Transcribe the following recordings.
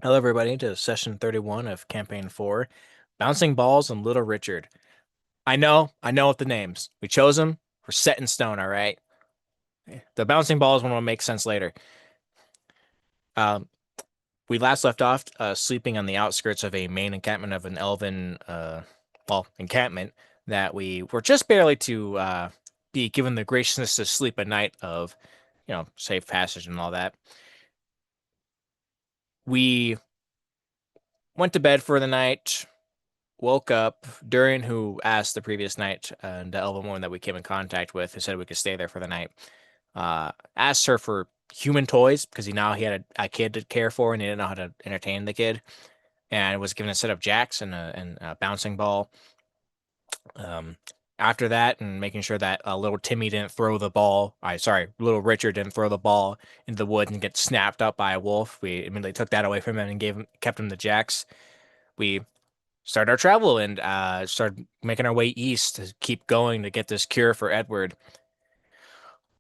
Hello, everybody, to session 31 of Campaign 4, Bouncing Balls and Little Richard. I know what the names. We chose them. We're set in stone, all right? The bouncing balls one will make sense later. Um, we last left off sleeping on the outskirts of a main encampment of an elven, encampment that we were just barely to be given the graciousness to sleep a night of, safe passage and all that. We went to bed for the night, woke up. Durian, who asked the previous night, the elven woman that we came in contact with, who said we could stay there for the night, asked her for human toys because he had a kid to care for and he didn't know how to entertain the kid, and was given a set of jacks and a bouncing ball. Um, After that, and making sure that little Timmy didn't throw the ball, little Richard didn't throw the ball into the woods and get snapped up by a wolf. We immediately took that away from him and kept him the jacks. We started our travel and started making our way east to keep going to get this cure for Edward.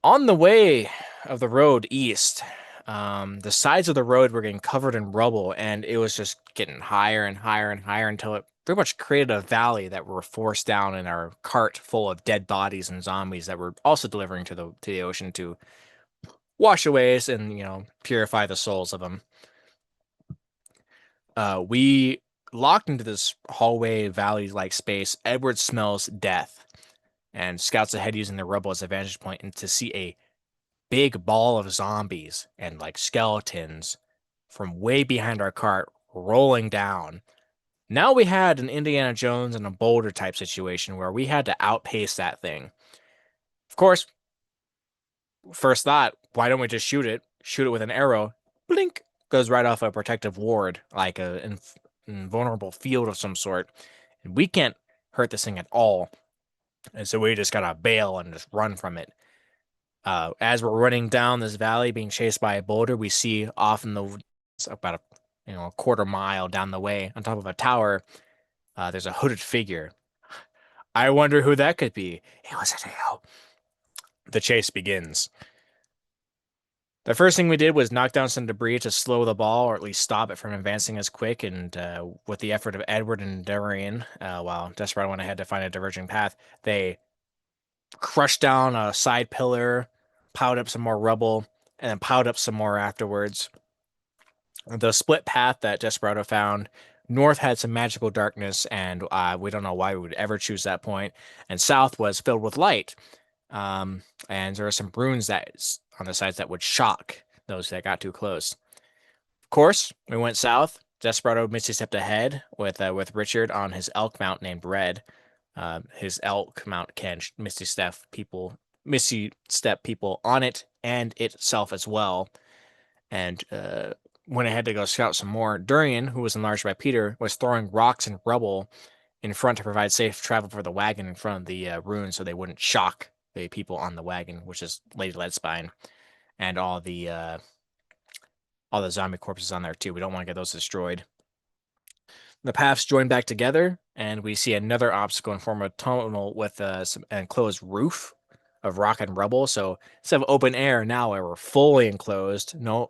On the way of the road east, the sides of the road were getting covered in rubble, and it was just getting higher and higher and higher until it pretty much created a valley that were forced down in our cart full of dead bodies and zombies that were also delivering to the ocean to wash away and purify the souls of them. We locked into this hallway valley-like space. Edward smells death and scouts ahead using the rubble as a vantage point and to see a big ball of zombies and like skeletons from way behind our cart rolling down. Now we had an Indiana Jones and a Boulder type situation where we had to outpace that thing. Of course, first thought, why don't we just shoot it? Shoot it with an arrow. Blink goes right off a protective ward, like a invulnerable field of some sort. And we can't hurt this thing at all. And so we just gotta bail and just run from it. As we're running down this valley, being chased by a boulder, we see off in the about a quarter mile down the way, on top of a tower, there's a hooded figure. I wonder who that could be. It was a tail. The chase begins. The first thing we did was knock down some debris to slow the ball, or at least stop it from advancing as quick. And with the effort of Edward and Dorian, while Desperado went ahead to find a diverging path, they crushed down a side pillar, piled up some more rubble, and then piled up some more afterwards. The split path that Desperado found, north had some magical darkness, and we don't know why we would ever choose that point. And south was filled with light. And there are some runes that on the sides that would shock those that got too close. Of course, we went south. Desperado misty stepped ahead with Richard on his elk mount named Red. His elk mount can misty step people on it and itself as well. And went ahead to go scout some more. Durian, who was enlarged by Peter, was throwing rocks and rubble in front to provide safe travel for the wagon in front of the ruins so they wouldn't shock the people on the wagon, which is Lady Leadspine, and all the zombie corpses on there too. We don't want to get those destroyed. The paths join back together, and we see another obstacle in form of a tunnel with some enclosed roof of rock and rubble. So instead of open air, now we're fully enclosed, no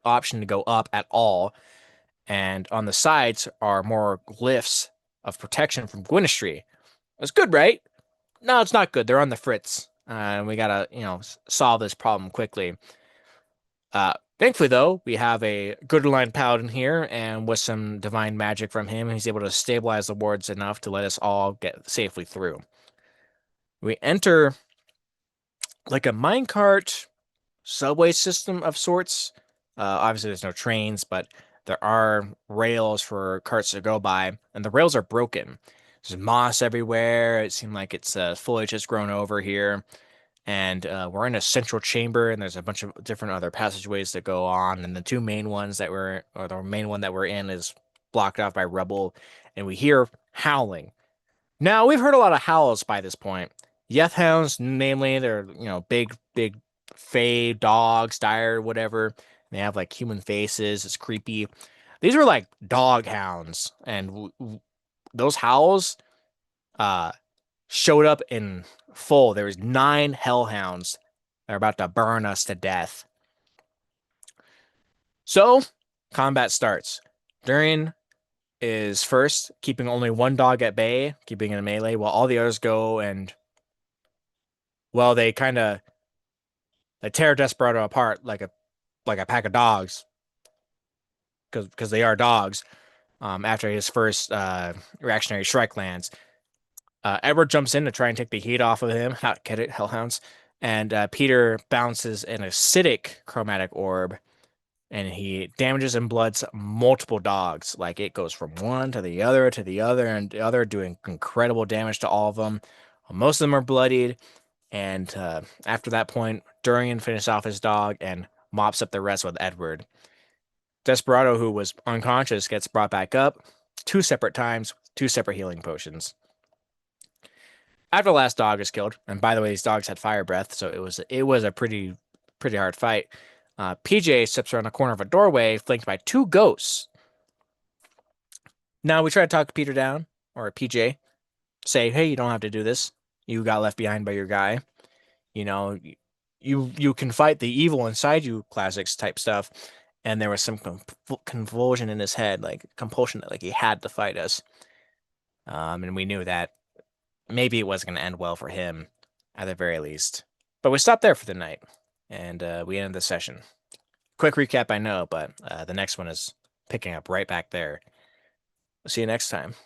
option to go up at all. And on the sides are more glyphs of protection from Gwynistry. That's good, right? No, it's not good. They're on the fritz. And we gotta, solve this problem quickly. Thankfully, though, we have a good aligned paladin here, and with some divine magic from him, he's able to stabilize the wards enough to let us all get safely through. We enter like a minecart subway system of sorts. Obviously, there's no trains, but there are rails for carts to go by, and the rails are broken. There's moss everywhere. It seemed like it's foliage has grown over here. And we're in a central chamber, and there's a bunch of different other passageways that go on. And the two main ones or the main one that we're in is blocked off by rubble, and we hear howling. Now, we've heard a lot of howls by this point. Yeth hounds, namely, they're, big fey dogs, dire, whatever. They have like human faces. It's creepy. These were like dog hounds, and those howls uh showed up in full. There was 9 hellhounds that are about to burn us to death. So, combat starts. Durian is first, keeping only one dog at bay, keeping it in melee, while all the others go and, well, they kind of they tear Desperado apart like a pack of dogs, because they are dogs. After his first reactionary strike lands, Edward jumps in to try and take the heat off of him. Get it, Hellhounds? And Peter bounces an acidic chromatic orb, and he damages and bloods multiple dogs. Like it goes from one to the other, and the other, doing incredible damage to all of them. Most of them are bloodied, and after that point, Durian finishes off his dog and mops up the rest with Edward. Desperado, who was unconscious, gets brought back up two separate times, two separate healing potions. After the last dog is killed, and by the way, these dogs had fire breath, so it was a pretty hard fight. PJ steps around the corner of a doorway, flanked by two ghosts. Now we try to talk Peter down, or PJ, say, "Hey, you don't have to do this. You got left behind by your guy. You know, you can fight the evil inside you." Classics type stuff. And there was some convulsion in his head, like compulsion, like he had to fight us. And we knew that maybe it wasn't going to end well for him, at the very least. But we stopped there for the night, and we ended the session. Quick recap, I know, but the next one is picking up right back there. See you next time.